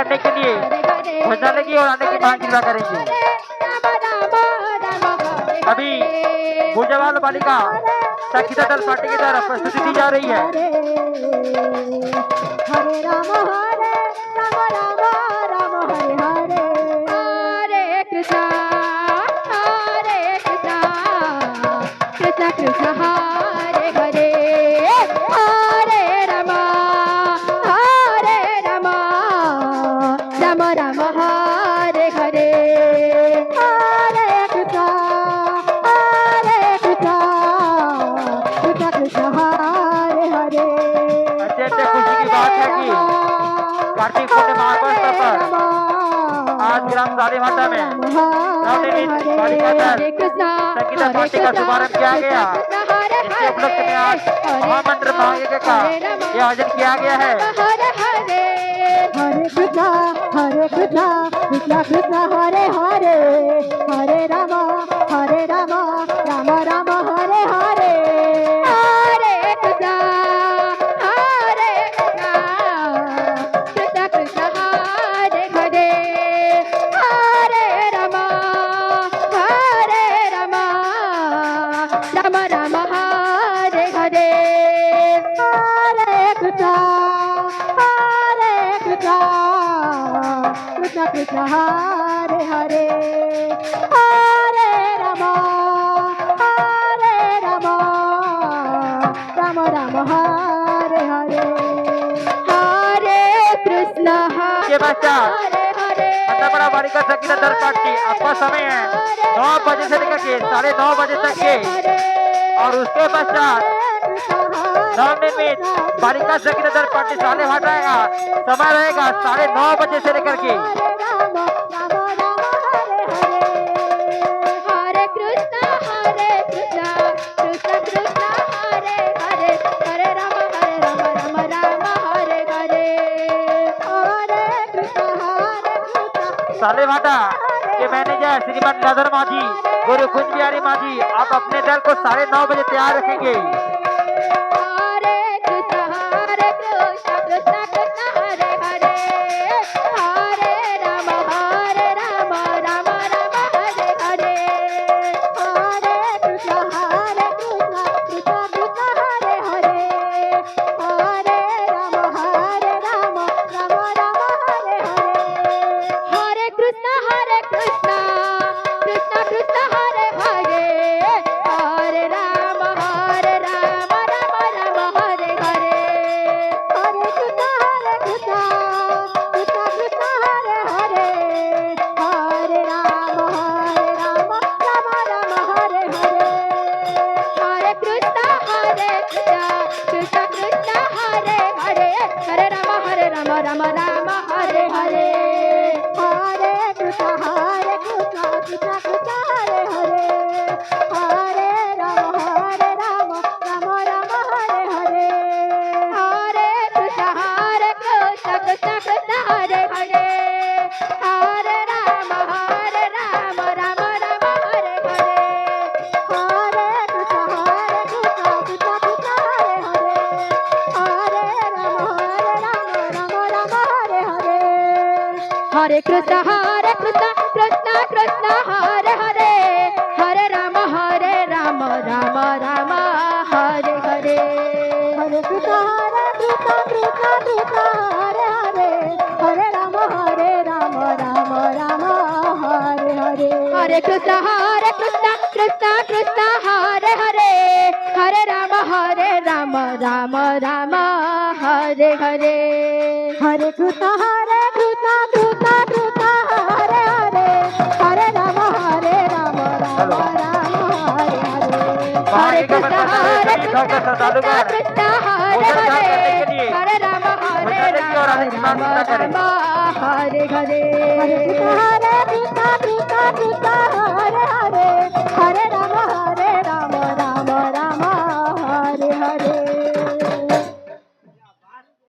करने के लिए घोषणा लगी और आने की मांग कृपा करेंगे। अभी भुजवाल बालिका संगीता दल पार्टी की तरफ प्रस्तुति दी जा रही है। हरे राम राम राम हरे हरे, हरे कृष्णा कृष्णा कृष्णा हरे हरे, हरे राम राम राम हरे हरे, हरे कृष्णा कृष्णा कृष्णा हरे हरे। अत्यंत खुशी की बात है कि कार्तिक पूर्णिमा अवसर पर आज ग्राम सालेभाटा में नवनिर्मित बालिका दल संगीता पार्टी का शुभारंभ किया गया। इसके उपलक्ष्य में आज महामंत्र महायज्ञ का यह आयोजन किया गया है। हरे कृष्णा कृष्णा कृष्णा हरे हरे, हरे राम राम राम हरे हरे, हरे कृष्णा कृष्णा कृष्णा हरे हरे, हरे राम राम राम हरे हरे, हरे कृष्णा कृष्णा कृष्णा हरे हरे, हरे राम राम राम हरे हरे, हरे कृष्णा के पश्चात बड़ा बालिका संगीता दल पार्टी आपका समय है 9 बजे से लेकर के 9:30 बजे तक के, और उसके पश्चात नवनिर्मित बालिका संगीता दल पार्टी सालेभाटा का समय रहेगा 9:30 बजे से लेकर के। हरे कृष्णा कृष्णा कृष्णा हरे हरे, हरे राम राम राम हरे हरे, हरे कृष्णा सालेभाटा के मैनेजर श्रीमान नदर माझी, गुरु कुंज बिहारी माझी, आप अपने दल को 9:30 बजे तैयार रखेंगे। हरे कृष्णा कृष्णा कृष्णा हरे हरे, हरे राम राम राम हरे हरे, हरे कृष्णा कृष्णा कृष्णा हरे हरे, हरे राम राम राम हरे हरे, हरे कृष्णा कृष्णा कृष्णा हरे हरे, हरे राम राम हरे हरे, हरे कृष्णा कृष्णा कृष्णा हरे हरे, हरे राम राम हरे हरे, हरे कृष्णा कृष्णा कृष्णा हरे हरे, हरे राम राम हरे हरे, हरे कृष्णा कृष्णा कृष्णा हरे हरे, हरे राम राम हरे हरे, हरे कृष्णा कृष्णा कृष्णा हरे हरे, हरे राम राम हरे हरे, हरे कृष्णा कृष्णा कृष्णा हरे हरे, हरे राम हरे हरे, हरे कृष्णा कृष्णा कृष्णा हरे हरे, हरे राम राम राम हरे हरे, हरे कृष्णा कृष्णा कृष्णा हरे हरे, हरे राम राम राम हरे हरे, हरे कृष्णा कृष्णा कृष्णा हरे हरे, हरे राम राम राम हरे हरे, हरे कृष्णा कृष्णा कृष्णा हरे हरे, हरे राम राम राम हरे हरे, हरे कृष्णा कृष्णा कृष्णा हरे हरे, हरे राम राम हरे हरे, हरे कृष्णा कृष्णा कृष्णा हरे हरे, हरे